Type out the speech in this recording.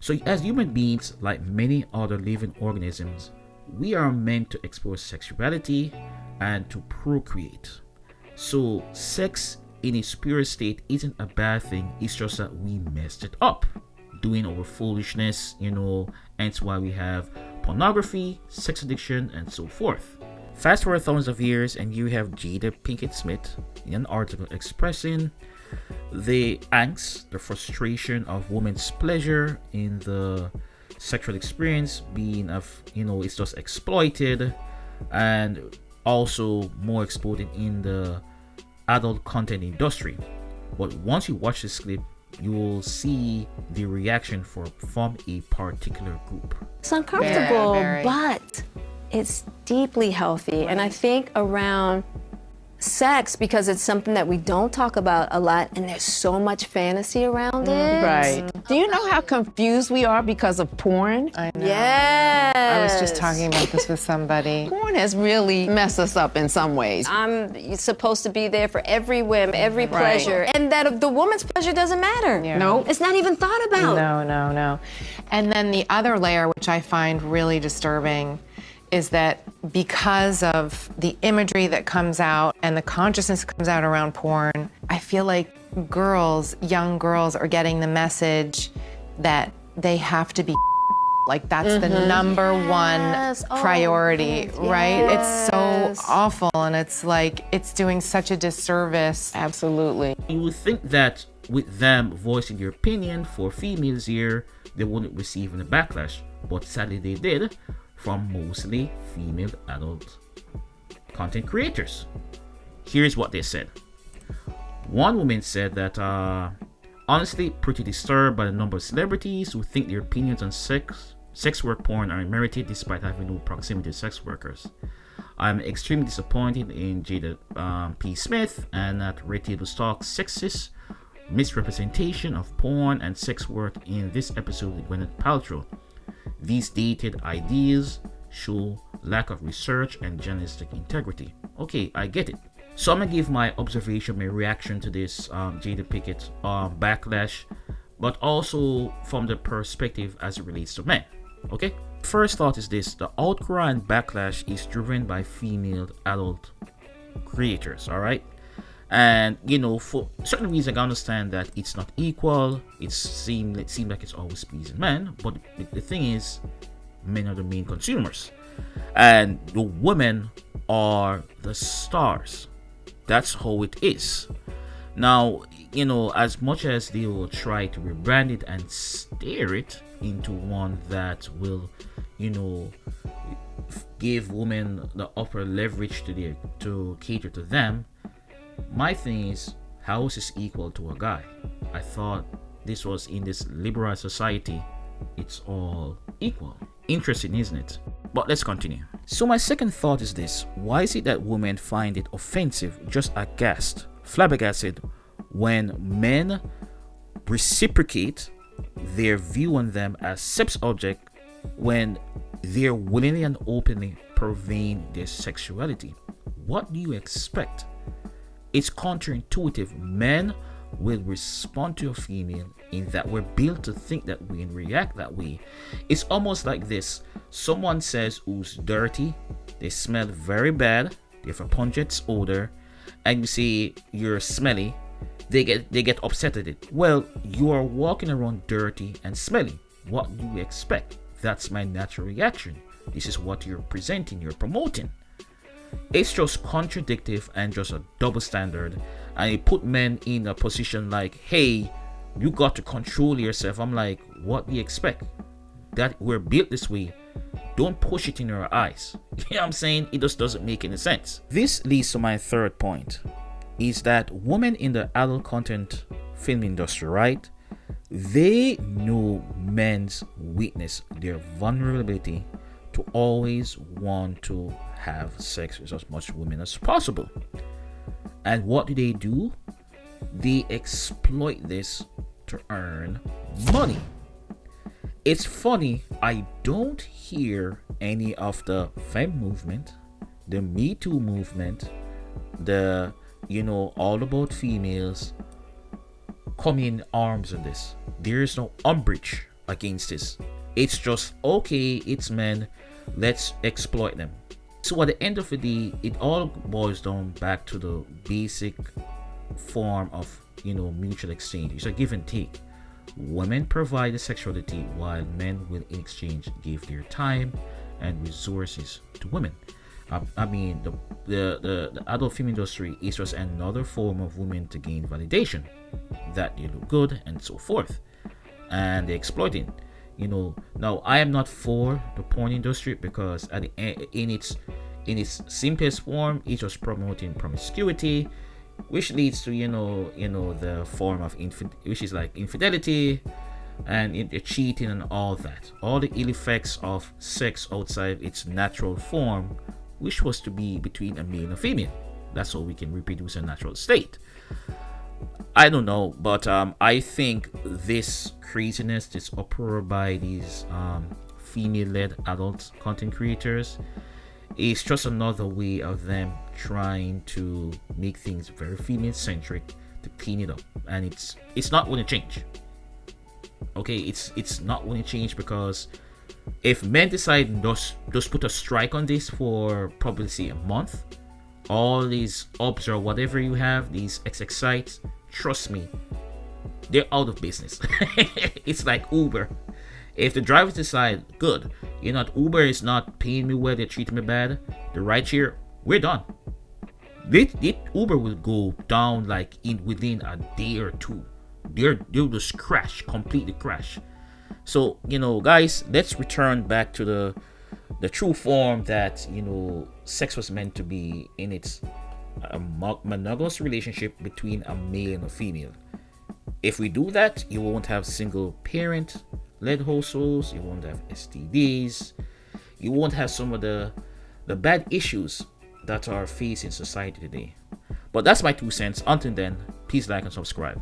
So as human beings, like many other living organisms, we are meant to explore sexuality and to procreate. So sex in its pure state isn't a bad thing, it's just that we messed it up doing our foolishness, hence why we have pornography, sex addiction, and so forth. Fast forward thousands of years, and you have Jada Pinkett Smith in an article expressing the angst, the frustration of women's pleasure in the sexual experience being it's just exploited, and also more exploited in the adult content industry. But once you watch this clip, you will see the reaction from a particular group. It's uncomfortable, Very. but it's deeply healthy. And I think around sex, because it's something that we don't talk about a lot, and there's so much fantasy around it. Right. Do you know how confused we are because of porn? I know. Yes. I was just talking about this with somebody. Porn has really messed us up in some ways. I'm supposed to be there for every whim, every Right. pleasure, and that the woman's pleasure doesn't matter. Yeah. No. It's not even thought about. No. And then the other layer, which I find really disturbing, is that because of the imagery that comes out and the consciousness that comes out around porn, I feel like young girls are getting the message that they have to be like that's the number Yes. one priority, Oh, right? It's yes. so awful, and it's like it's doing such a disservice. Absolutely. You would think that with them voicing their opinion for females here, they wouldn't receive any backlash, but sadly they did, from mostly female adult content creators. Here's what they said. One woman said that, honestly, pretty disturbed by the number of celebrities who think their opinions on sex work porn are merited despite having no proximity to sex workers. I'm extremely disappointed in Jada P. Smith and that Red Table Talk's sexist misrepresentation of porn and sex work in this episode with Gwyneth Paltrow. These dated ideas show lack of research and journalistic integrity. Okay, I get it. So I'm gonna give my observation, my reaction to this Jada Pinkett backlash, but also from the perspective as it relates to men. Okay? First thought is this: the outcry and backlash is driven by female adult creators, alright? And for certain reasons, I understand that it's not equal. It seems like it's always pleasing men, but the thing is, men are the main consumers, and the women are the stars. That's how it is. Now, as much as they will try to rebrand it and steer it into one that will, give women the upper leverage to cater to them. My thing is, how is this equal to a guy? I thought this was in this liberal society, it's all equal. Interesting, isn't it? But let's continue. So my second thought is this: why is it that women find it offensive, just aghast, flabbergasted, when men reciprocate their view on them as sex object when they're willingly and openly purveying their sexuality? What do you expect? It's counterintuitive. Men will respond to a female in that we're built to think that way and react that way. It's almost like this: someone says who's dirty, they smell very bad, they have a pungent odor, and you say you're smelly, they get upset at it. Well, you are walking around dirty and smelly. What do you expect? That's my natural reaction. This is what you're presenting, you're promoting. It's just contradictive and just a double standard, and it put men in a position like, hey, you got to control yourself. I'm like, what do you expect? That we're built this way. Don't push it in your eyes. You know what I'm saying? It just doesn't make any sense. This leads to my third point, is that women in the adult content film industry, right? They know men's weakness, their vulnerability to always want to have sex with as much women as possible. And what do? They exploit this to earn money. It's funny, I don't hear any of the femme movement, the Me Too movement, the all about females coming in arms on this. There is no umbrage against this. It's just, okay, it's men, let's exploit them. So at the end of the day, it all boils down back to the basic form of, mutual exchange. It's a give and take. Women provide the sexuality while men will in exchange give their time and resources to women. I mean, the adult film industry is just another form of women to gain validation that they look good and so forth, and they're exploiting. Now I am not for the porn industry because in its simplest form, it's just promoting promiscuity, which leads to the form of which is like infidelity and cheating and all that, all the ill effects of sex outside its natural form, which was to be between a male and a female. That's how we can reproduce in a natural state. I don't know, but I think this craziness, this uproar by these female-led adult content creators is just another way of them trying to make things very female-centric to clean it up, and it's not going to change. Okay, it's not going to change, because if men decide just put a strike on this for probably say a month, all these ups or whatever you have, these XX sites, trust me, they're out of business. It's like Uber. If the drivers decide, good, Uber is not paying me well, they're treating me bad, the rideshare, we're done. Uber will go down like within a day or two. They'll just completely crash. So, guys, let's return back to the true form that, sex was meant to be in its monogamous relationship between a male and a female. If we do that, you won't have single parent led households, you won't have STDs, you won't have some of the bad issues that are facing society today. But that's my 2 cents. Until then, please like and subscribe.